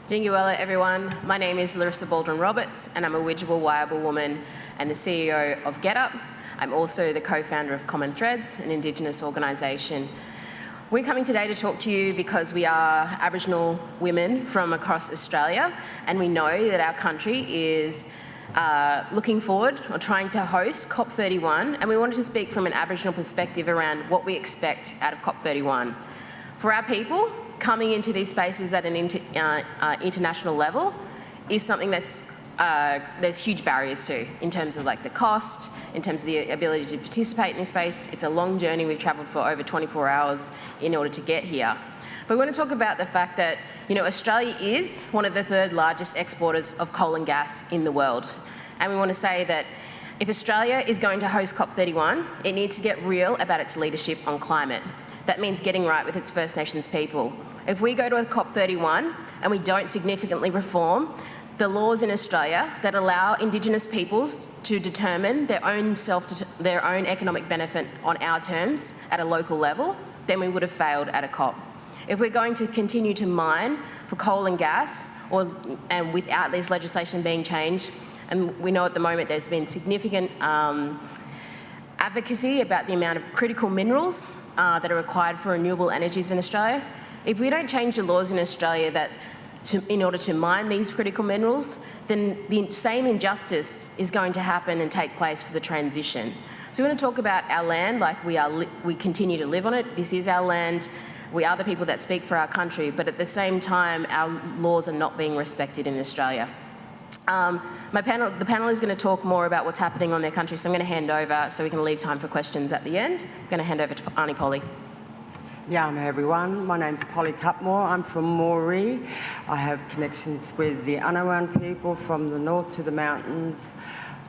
Jinguella, everyone. My name is Larissa Baldwin-Roberts, and I'm a Widgeable Waiable woman and the CEO of GetUp. I'm also the co-founder of Common Threads, an Indigenous organisation. We're coming today to talk to you because we are Aboriginal women from across Australia, and we know that our country is looking forward or trying to host COP31, and we wanted to speak from an Aboriginal perspective around what we expect out of COP31. For our people, coming into these spaces at an international level is something that's there's huge barriers to, in terms of like the cost, in terms of the ability to participate in this space. It's a long journey. We've travelled for over 24 hours in order to get here. But we want to talk about the fact that, you know, Australia is one of the third largest exporters of coal and gas in the world. And we want to say that if Australia is going to host COP31, it needs to get real about its leadership on climate. That means getting right with its First Nations people. If we go to a COP31 and we don't significantly reform the laws in Australia that allow Indigenous peoples to determine their own economic benefit on our terms at a local level, then we would have failed at a COP. If we're going to continue to mine for coal and gas, and without this legislation being changed, and we know at the moment there's been significant advocacy about the amount of critical minerals that are required for renewable energies in Australia. If we don't change the laws in Australia in order to mine these critical minerals, then the same injustice is going to happen and take place for the transition. So we want to talk about our land like we continue to live on it. This is our land. We are the people that speak for our country, but at the same time, our laws are not being respected in Australia. The panel is going to talk more about what's happening on their country, so I'm going to hand over so we can leave time for questions at the end. I'm going to hand over to Aunty Polly. Yama everyone, my name's Polly Cutmore. I'm from Moree. I have connections with the Anawan people from the north to the mountains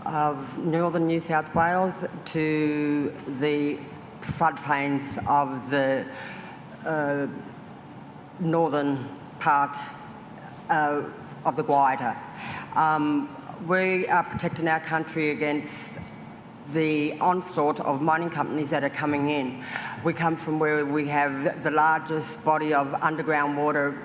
of northern New South Wales to the floodplains of the northern part of the Guaita. We are protecting our country against the onslaught of mining companies that are coming in. We come from where we have the largest body of underground water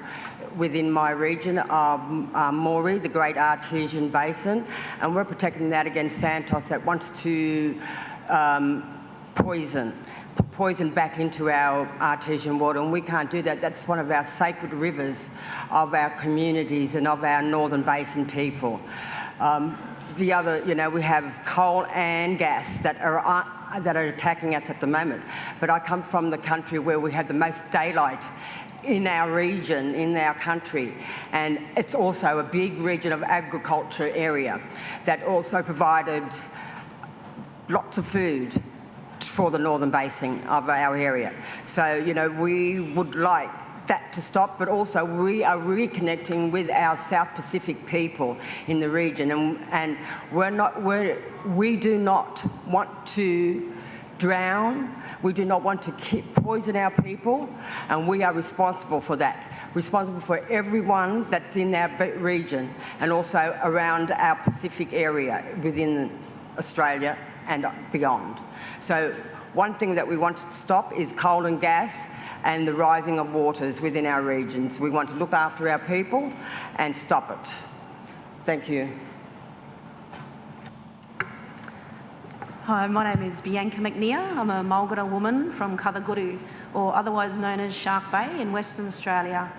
within my region of Moree, the Great Artesian Basin, and we're protecting that against Santos that wants to poison back into our artesian water, and we can't do that. That's one of our sacred rivers of our communities and of our Northern Basin people. The other, you know, we have coal and gas that are attacking us at the moment. But I come from the country where we have the most daylight in our region, in our country, and it's also a big region of agriculture area that also provided lots of food for the Northern Basin of our area. So, you know, we would like that to stop, but also we are reconnecting with our South Pacific people in the region, and we do not want to drown, we do not want to poison our people, and we are responsible for that. Responsible for everyone that's in our region and also around our Pacific area within Australia and beyond. So one thing that we want to stop is coal and gas and the rising of waters within our regions. We want to look after our people and stop it. Thank you. Hi, my name is Bianca McNear. I'm a Mulgara woman from Kathaguru, or otherwise known as Shark Bay in Western Australia.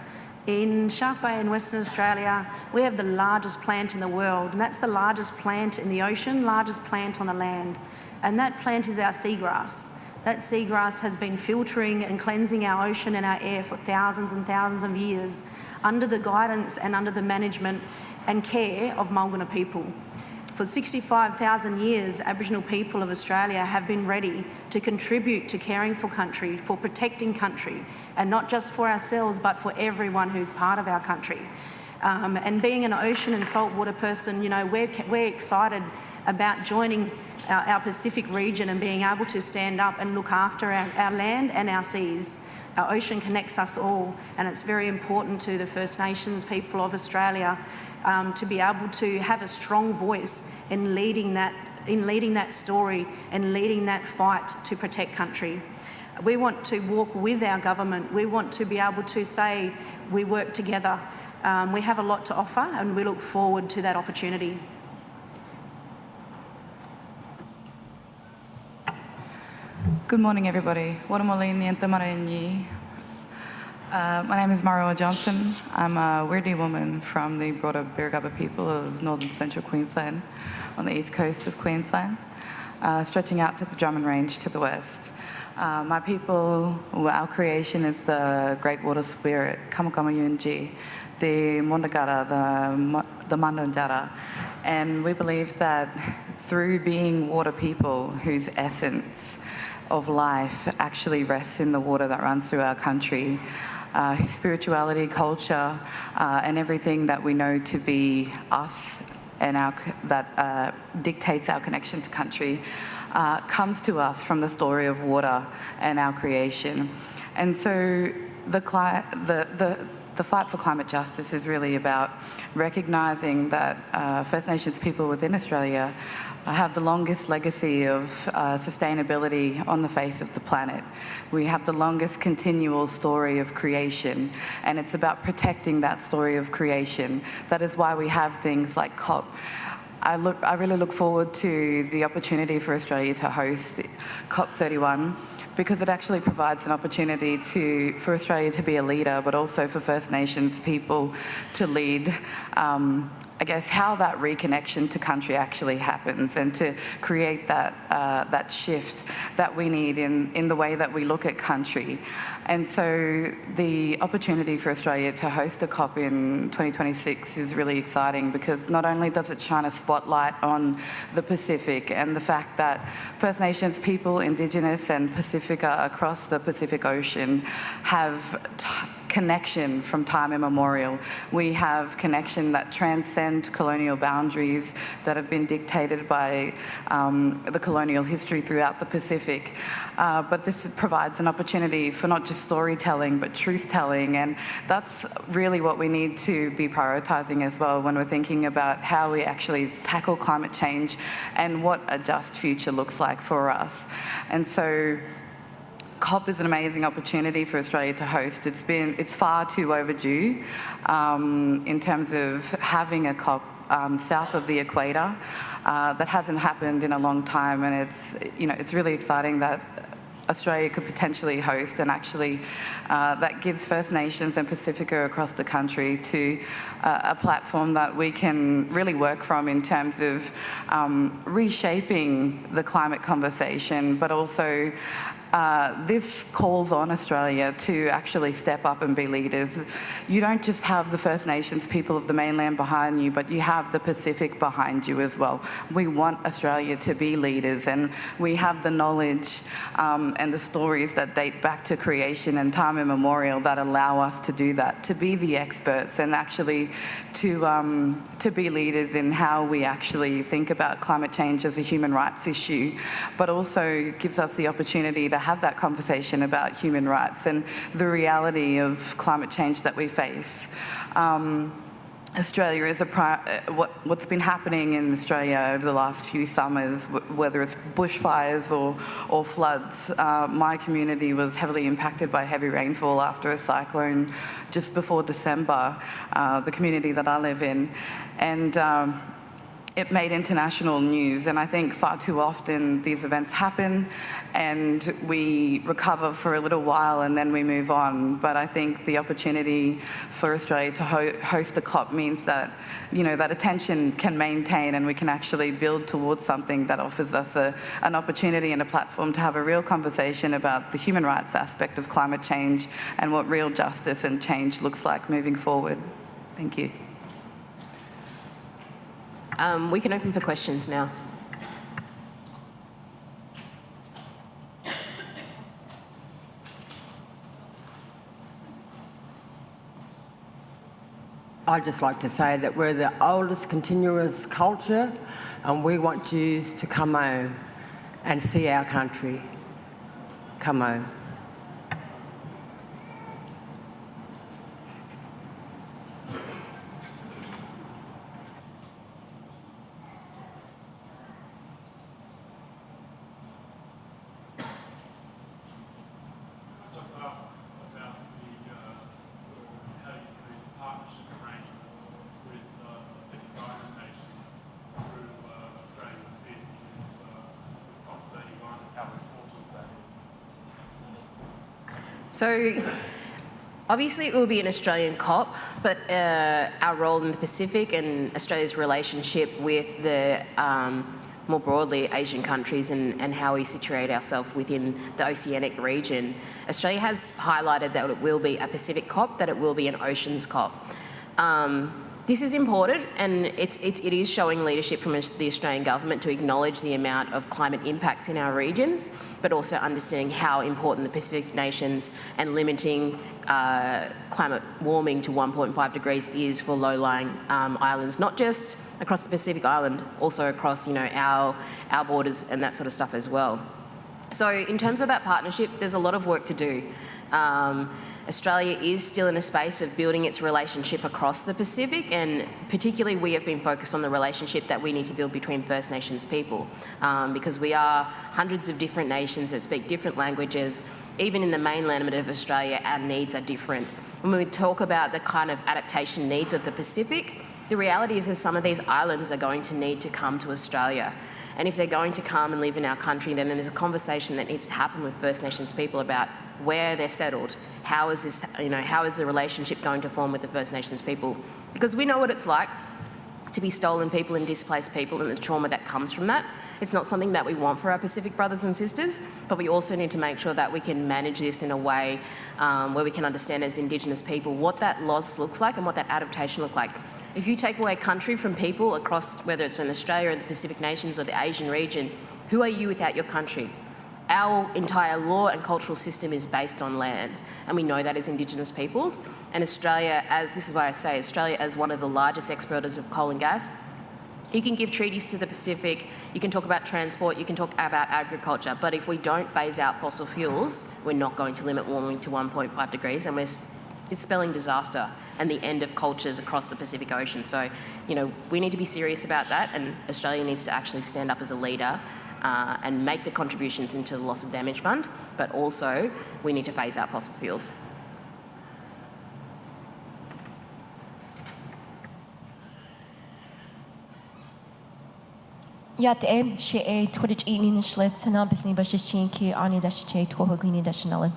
In Shark Bay in Western Australia, we have the largest plant in the world, and that's the largest plant in the ocean, largest plant on the land. And that plant is our seagrass. That seagrass has been filtering and cleansing our ocean and our air for thousands and thousands of years under the guidance and under the management and care of Mulgara people. For 65,000 years, Aboriginal people of Australia have been ready to contribute to caring for country, for protecting country, and not just for ourselves, but for everyone who's part of our country. And being an ocean and saltwater person, you know, we're excited about joining our Pacific region and being able to stand up and look after our land and our seas. Our ocean connects us all, and it's very important to the First Nations people of Australia to be able to have a strong voice in leading that story and leading that fight to protect country. We want to walk with our government. We want to be able to say we work together We have a lot to offer and we look forward to that opportunity. Good morning, everybody. My name is Marwa Johnson. I'm a Wiradjuri woman from the broader Birragubba people of northern central Queensland on the east coast of Queensland, stretching out to the Drummond Range to the west. My people, our creation is the great water spirit, Kamakammayunji, the Mondagara, the Mandandara, and we believe that through being water people whose essence of life actually rests in the water that runs through our country, whose spirituality, culture, and everything that we know to be us and that dictates our connection to country comes to us from the story of water and our creation. And so the fight for climate justice is really about recognising that First Nations people within Australia have the longest legacy of sustainability on the face of the planet. We have the longest continual story of creation, and it's about protecting that story of creation. That is why we have things like COP. I really look forward to the opportunity for Australia to host COP31, because it actually provides an opportunity for Australia to be a leader, but also for First Nations people to lead, I guess, how that reconnection to country actually happens, and to create that shift that we need in the way that we look at country. And so the opportunity for Australia to host a COP in 2026 is really exciting, because not only does it shine a spotlight on the Pacific and the fact that First Nations people, Indigenous and Pacifica across the Pacific Ocean have connection from time immemorial. We have connection that transcend colonial boundaries that have been dictated by the colonial history throughout the Pacific. But this provides an opportunity for not just storytelling, but truth-telling, and that's really what we need to be prioritising as well when we're thinking about how we actually tackle climate change and what a just future looks like for us. And so COP is an amazing opportunity for Australia to host. It's far too overdue in terms of having a COP south of the equator. That hasn't happened in a long time, and it's really exciting that Australia could potentially host, and actually that gives First Nations and Pacifica across the country to a platform that we can really work from in terms of reshaping the climate conversation, but also this calls on Australia to actually step up and be leaders. You don't just have the First Nations people of the mainland behind you, but you have the Pacific behind you as well. We want Australia to be leaders, and we have the knowledge and the stories that date back to creation and time immemorial that allow us to do that, to be the experts and actually to be leaders in how we actually think about climate change as a human rights issue, but also gives us the opportunity to have that conversation about human rights and the reality of climate change that we face. Australia is what's been happening in Australia over the last few summers, whether it's bushfires or floods. My community was heavily impacted by heavy rainfall after a cyclone just before December, the community that I live in. And it made international news, and I think far too often these events happen and we recover for a little while and then we move on. But I think the opportunity for Australia to host a COP means that, that attention can maintain, and we can actually build towards something that offers us an opportunity and a platform to have a real conversation about the human rights aspect of climate change and what real justice and change looks like moving forward. Thank you. We can open for questions now. I'd just like to say that we're the oldest continuous culture, and we want you to come home and see our country. Come home. Just ask about how you see the partnership arrangement So obviously it will be an Australian COP, but our role in the Pacific and Australia's relationship with the more broadly Asian countries and how we situate ourselves within the oceanic region. Australia has highlighted that it will be a Pacific COP, that it will be an Oceans COP. This is important, and it is showing leadership from the Australian government to acknowledge the amount of climate impacts in our regions, but also understanding how important the Pacific nations and limiting climate warming to 1.5 degrees is for low-lying islands, not just across the Pacific Island, also across our borders and that sort of stuff as well. So in terms of that partnership, there's a lot of work to do. Australia is still in a space of building its relationship across the Pacific, and particularly we have been focused on the relationship that we need to build between First Nations people, because we are hundreds of different nations that speak different languages. Even in the mainland of Australia, our needs are different. When we talk about the kind of adaptation needs of the Pacific, the reality is that some of these islands are going to need to come to Australia. And if they're going to come and live in our country, then there's a conversation that needs to happen with First Nations people about where they're settled. How is this, how is the relationship going to form with the First Nations people? Because we know what it's like to be stolen people and displaced people and the trauma that comes from that. It's not something that we want for our Pacific brothers and sisters, but we also need to make sure that we can manage this in a way where we can understand as Indigenous people what that loss looks like and what that adaptation looks like. If you take away country from people across, whether it's in Australia or the Pacific nations or the Asian region, who are you without your country? Our entire law and cultural system is based on land, and we know that as Indigenous peoples. And Australia, this is why I say Australia as one of the largest exporters of coal and gas, you can give treaties to the Pacific, you can talk about transport, you can talk about agriculture, but if we don't phase out fossil fuels, we're not going to limit warming to 1.5 degrees, and it's spelling disaster and the end of cultures across the Pacific Ocean. So, we need to be serious about that, and Australia needs to actually stand up as a leader and make the contributions into the Loss of Damage Fund, but also we need to phase out fossil fuels. Yat she Twitch eating schlitz and obviously Bashichinki Ani Dashiche Twohoglini Dashinale.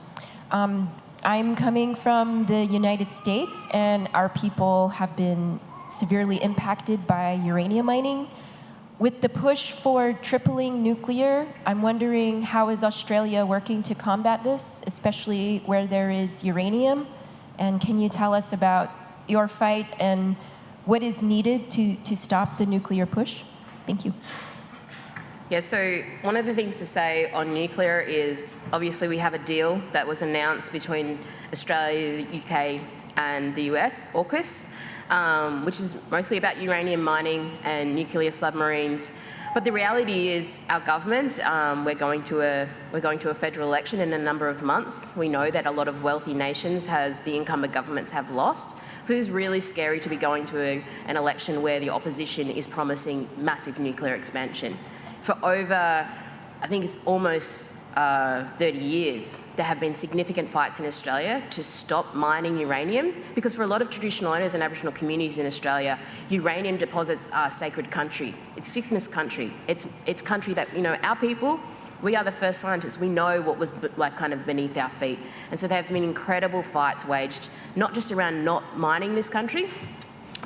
I'm coming from the United States, and our people have been severely impacted by uranium mining. With the push for tripling nuclear, I'm wondering how is Australia working to combat this, especially where there is uranium? And can you tell us about your fight and what is needed to stop the nuclear push? Thank you. Yeah, so one of the things to say on nuclear is obviously we have a deal that was announced between Australia, the UK and the US, AUKUS, which is mostly about uranium mining and nuclear submarines. But the reality is our government, we're going to a federal election in a number of months. We know that a lot of wealthy nations the incumbent governments have lost. So it is really scary to be going to an election where the opposition is promising massive nuclear expansion. For over, I think it's almost 30 years, there have been significant fights in Australia to stop mining uranium, because for a lot of traditional owners and Aboriginal communities in Australia, uranium deposits are sacred country. It's sickness country. It's country that, our people, we are the first scientists. We know what was kind of beneath our feet. And so there have been incredible fights waged, not just around not mining this country,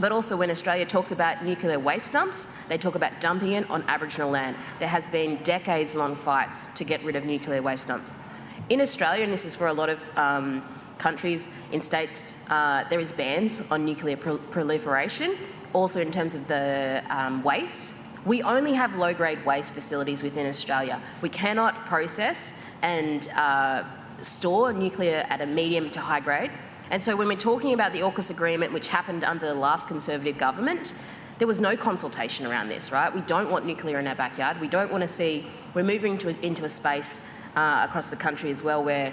but also when Australia talks about nuclear waste dumps, they talk about dumping it on Aboriginal land. There has been decades-long fights to get rid of nuclear waste dumps. In Australia, and this is for a lot of countries, in states, there is bans on nuclear proliferation. Also in terms of the waste, we only have low-grade waste facilities within Australia. We cannot process and store nuclear at a medium to high grade. And so when we're talking about the AUKUS agreement, which happened under the last Conservative government, there was no consultation around this, right? We don't want nuclear in our backyard. We don't want to see, we're moving into a space across the country as well or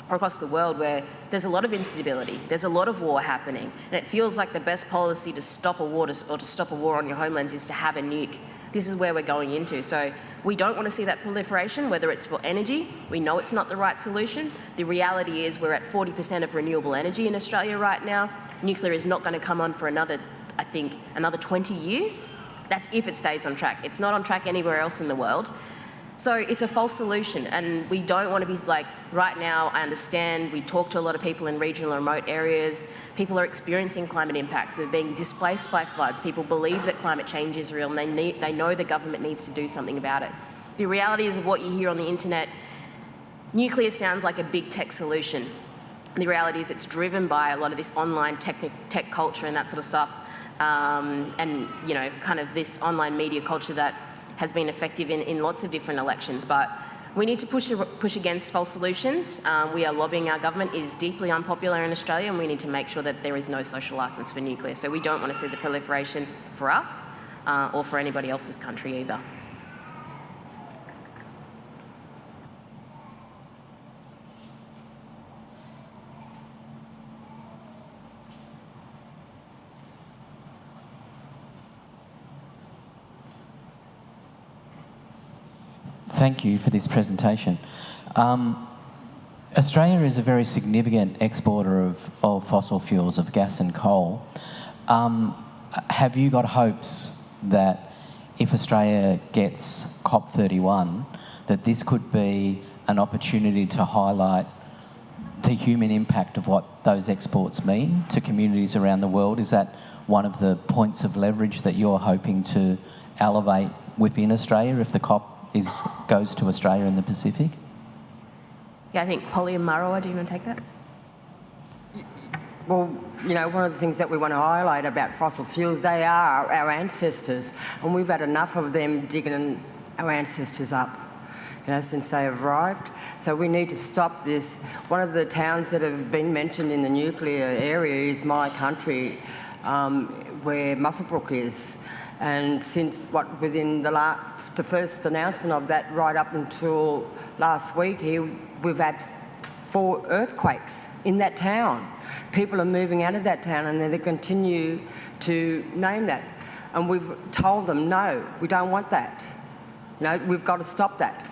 across the world where there's a lot of instability, there's a lot of war happening, and it feels like the best policy to stop a war or to stop a war on your homelands is to have a nuke. This is where we're going into. So we don't want to see that proliferation, whether it's for energy. We know it's not the right solution. The reality is we're at 40% of renewable energy in Australia right now. Nuclear is not going to come on for another 20 years. That's if it stays on track. It's not on track anywhere else in the world. So it's a false solution, and we don't want to be like, right now, I understand, we talk to a lot of people in regional and remote areas, people are experiencing climate impacts, they're being displaced by floods, people believe that climate change is real, and they know the government needs to do something about it. The reality is of what you hear on the internet, nuclear sounds like a big tech solution. The reality is it's driven by a lot of this online tech culture and that sort of stuff, and you know, kind of this online media culture that has been effective in lots of different elections. But we need to push against false solutions. We are lobbying our government. It is deeply unpopular in Australia, and we need to make sure that there is no social licence for nuclear. So we don't want to see the proliferation for us or for anybody else's country either. Thank you for this presentation. Australia is a very significant exporter of fossil fuels, of gas and coal. Have you got hopes that if Australia gets COP31, that this could be an opportunity to highlight the human impact of what those exports mean to communities around the world? Is that one of the points of leverage that you're hoping to elevate within Australia if the COP goes to Australia and the Pacific? Yeah, I think Polly and Marwa, do you want to take that? Well, you know, one of the things that we want to highlight about fossil fuels, they are our ancestors, and we've had enough of them digging our ancestors up, you know, since they arrived. So we need to stop this. One of the towns that have been mentioned in the nuclear area is my country, where Muswellbrook is. And since within the first announcement of that, right up until last week here, we've had 4 earthquakes in that town. People are moving out of that town, and they continue to name that. And we've told them, no, we don't want that. You know, we've got to stop that.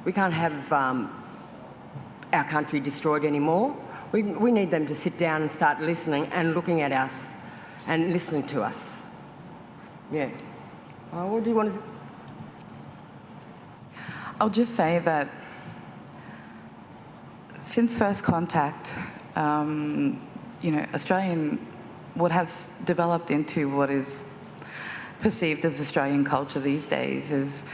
We can't have our country destroyed anymore. We need them to sit down and start listening and looking at us and listening to us. Yeah. What do you want to... I'll just say that since first contact, you know, what has developed into what is perceived as Australian culture these days is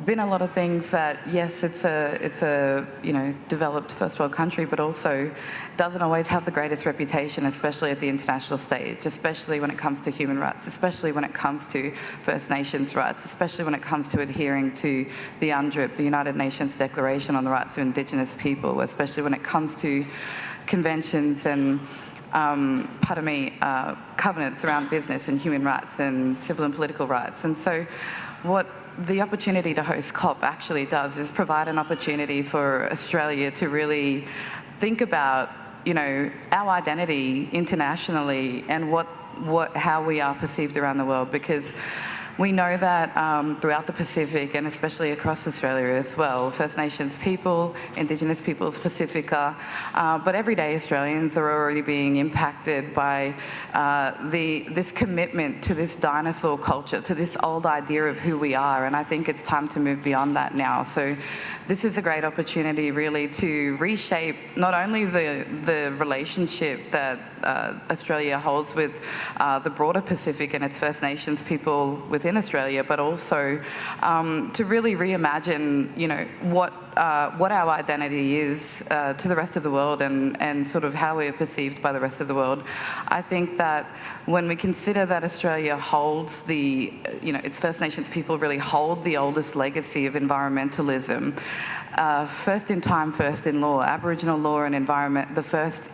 been a lot of things that, yes, it's a you know, developed first world country, but also doesn't always have the greatest reputation, especially at the international stage, especially when it comes to human rights, especially when it comes to First Nations rights, especially when it comes to adhering to the UNDRIP, the United Nations Declaration on the Rights of Indigenous People, especially when it comes to conventions and covenants around business and human rights and civil and political rights. And so what the opportunity to host COP actually does is provide an opportunity for Australia to really think about, you know, our identity internationally and how we are perceived around the world, because we know that throughout the Pacific and especially across Australia as well, First Nations people, Indigenous peoples, Pacifica, but everyday Australians are already being impacted by this commitment to this dinosaur culture, to this old idea of who we are, and I think it's time to move beyond that now. So this is a great opportunity really to reshape not only the relationship that Australia holds with the broader Pacific and its First Nations people within Australia, but also to really reimagine, you know, what our identity is to the rest of the world and sort of how we are perceived by the rest of the world. I think that when we consider that Australia holds its First Nations people really hold the oldest legacy of environmentalism, first in time, first in law. Aboriginal law and environment, the first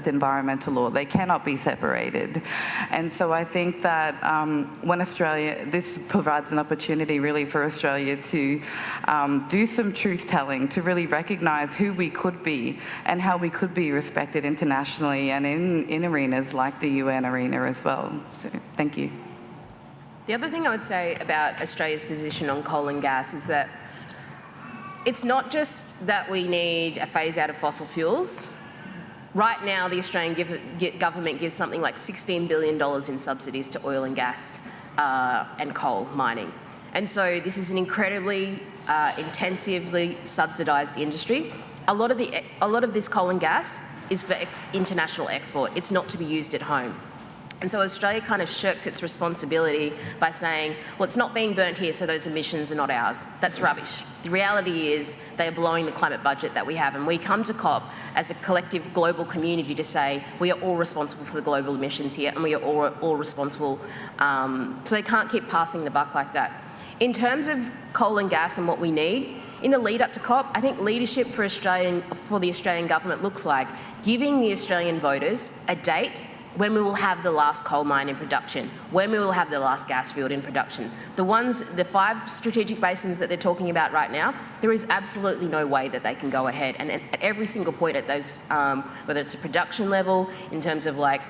environmental law. They cannot be separated. And so I think that this provides an opportunity really for Australia to do some truth telling, to really recognise who we could be and how we could be respected internationally and in arenas like the UN arena as well. So thank you. The other thing I would say about Australia's position on coal and gas is that it's not just that we need a phase out of fossil fuels. Right now, the Australian government gives something like $16 billion in subsidies to oil and gas and coal mining. And so this is an incredibly intensively subsidised industry. A lot of this coal and gas is for international export. It's not to be used at home. And so Australia kind of shirks its responsibility by saying, well, it's not being burnt here, so those emissions are not ours. That's rubbish. The reality is they are blowing the climate budget that we have, and we come to COP as a collective global community to say we are all responsible for the global emissions here, and we are all responsible. So they can't keep passing the buck like that. In terms of coal and gas and what we need, in the lead up to COP, I think leadership for the Australian government looks like giving the Australian voters a date when we will have the last coal mine in production, when we will have the last gas field in production. The 5 strategic basins that they're talking about right now, there is absolutely no way that they can go ahead. And at every single point at those, whether it's a production level, in terms of like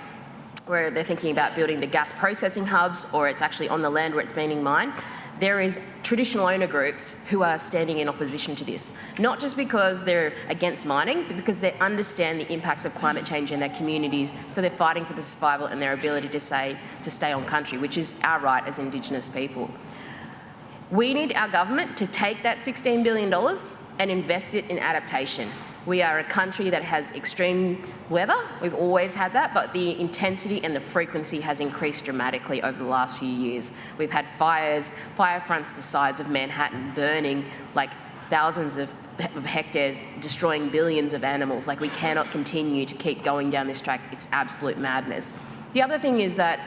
where they're thinking about building the gas processing hubs, or it's actually on the land where it's being mined, there is traditional owner groups who are standing in opposition to this. Not just because they're against mining, but because they understand the impacts of climate change in their communities, so they're fighting for the survival and their ability to stay on country, which is our right as Indigenous people. We need our government to take that $16 billion and invest it in adaptation. We are a country that has extreme weather. We've always had that, but the intensity and the frequency has increased dramatically over the last few years. We've had fire fronts the size of Manhattan burning like thousands of hectares, destroying billions of animals. Like, we cannot continue to keep going down this track. It's absolute madness. The other thing is that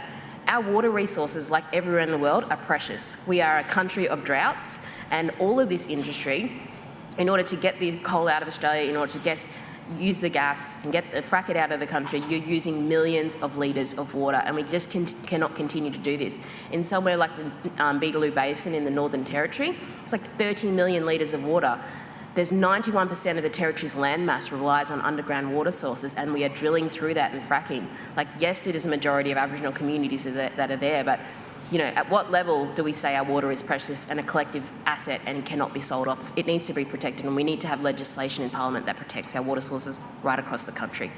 our water resources, like everywhere in the world, are precious. We are a country of droughts, and all of this industry, in order to get the coal out of Australia, in order to use the gas and frack it out of the country, you're using millions of litres of water, and we just cannot continue to do this. In somewhere like the Beetaloo Basin in the Northern Territory, it's like 30 million litres of water. There's 91% of the territory's landmass relies on underground water sources, and we are drilling through that and fracking. Like, yes, it is a majority of Aboriginal communities that are there, but you know, at what level do we say our water is precious and a collective asset and cannot be sold off? It needs to be protected, and we need to have legislation in Parliament that protects our water sources right across the country.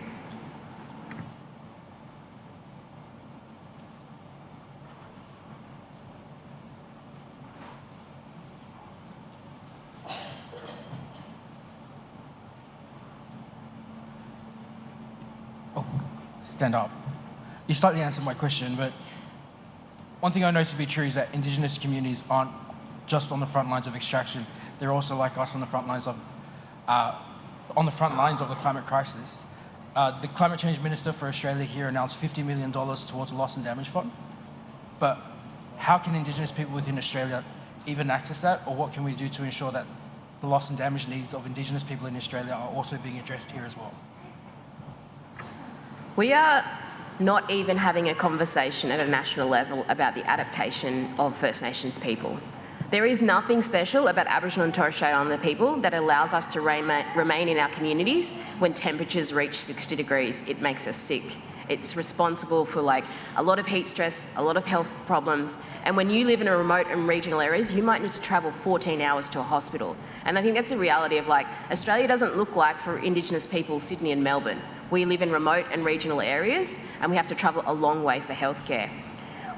Oh, stand up. You slightly answered my question, but one thing I know to be true is that Indigenous communities aren't just on the front lines of extraction. They're also, like us, on the front lines of the climate crisis. The Climate Change Minister for Australia here announced $50 million towards the Loss and Damage Fund. But how can Indigenous people within Australia even access that, or what can we do to ensure that the loss and damage needs of Indigenous people in Australia are also being addressed here as well? We are not even having a conversation at a national level about the adaptation of First Nations people. There is nothing special about Aboriginal and Torres Strait Islander people that allows us to remain in our communities when temperatures reach 60 degrees. It makes us sick. It's responsible for like a lot of heat stress, a lot of health problems, and when you live in a remote and regional areas, you might need to travel 14 hours to a hospital. And I think that's the reality of like, Australia doesn't look like, for Indigenous people, Sydney and Melbourne. We live in remote and regional areas, and we have to travel a long way for healthcare.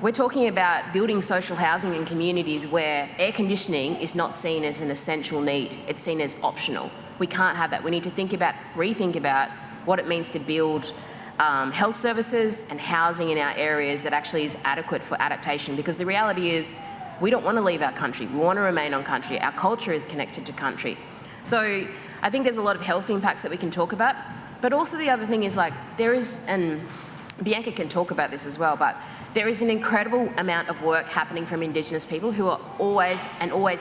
We're talking about building social housing in communities where air conditioning is not seen as an essential need, it's seen as optional. We can't have that. We need to rethink about what it means to build health services and housing in our areas that actually is adequate for adaptation, because the reality is we don't want to leave our country. We want to remain on country. Our culture is connected to country. So I think there's a lot of health impacts that we can talk about. But also the other thing is like, there is, and Bianca can talk about this as well, but there is an incredible amount of work happening from Indigenous people who are always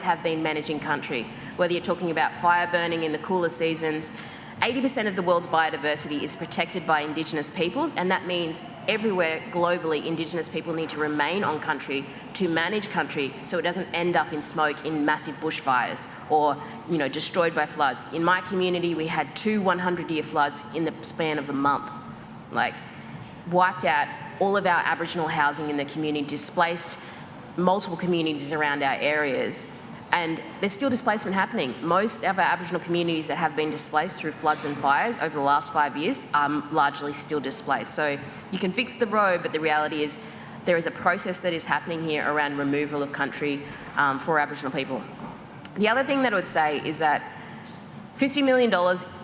have been managing country. Whether you're talking about fire burning in the cooler seasons, 80% of the world's biodiversity is protected by Indigenous peoples, and that means everywhere globally Indigenous people need to remain on country to manage country so it doesn't end up in smoke in massive bushfires or, you know, destroyed by floods. In my community, we had 2 100-year floods in the span of a month. Like, wiped out all of our Aboriginal housing in the community, displaced multiple communities around our areas. And there's still displacement happening. Most of our Aboriginal communities that have been displaced through floods and fires over the last 5 years are largely still displaced. So you can fix the road, but the reality is there is a process that is happening here around removal of country for Aboriginal people. The other thing that I would say is that $50 million,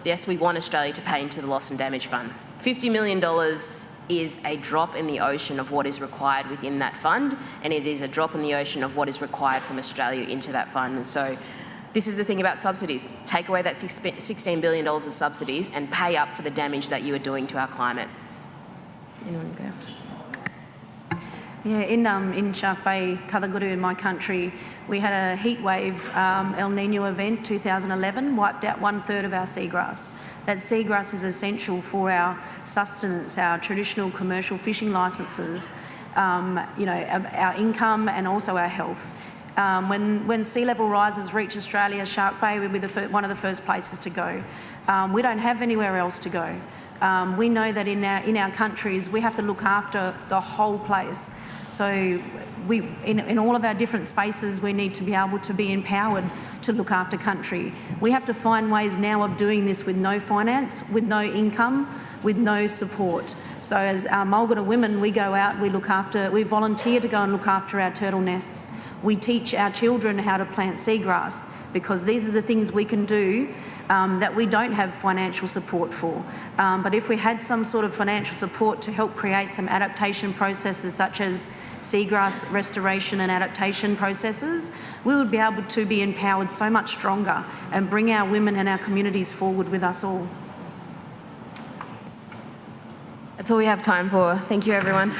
yes, we want Australia to pay into the Loss and Damage Fund. $50 million is a drop in the ocean of what is required within that fund, and it is a drop in the ocean of what is required from Australia into that fund. And so this is the thing about subsidies. Take away that $16 billion of subsidies and pay up for the damage that you are doing to our climate. Anyone go? Yeah, in Shark Bay, Kathaguru, in my country, we had a heatwave El Nino event 2011, wiped out 1/3 of our seagrass. That seagrass is essential for our sustenance, our traditional commercial fishing licences, our income and also our health. When sea level rises reach Australia, Shark Bay will be one of the first places to go. We don't have anywhere else to go. We know that in our countries we have to look after the whole place. So in all of our different spaces, we need to be able to be empowered to look after country. We have to find ways now of doing this with no finance, with no income, with no support. So as Marlgara women, we go out, we volunteer to go and look after our turtle nests. We teach our children how to plant seagrass, because these are the things we can do that we don't have financial support for. But if we had some sort of financial support to help create some adaptation processes such as seagrass restoration and adaptation processes, we would be able to be empowered so much stronger and bring our women and our communities forward with us all. That's all we have time for. Thank you, everyone.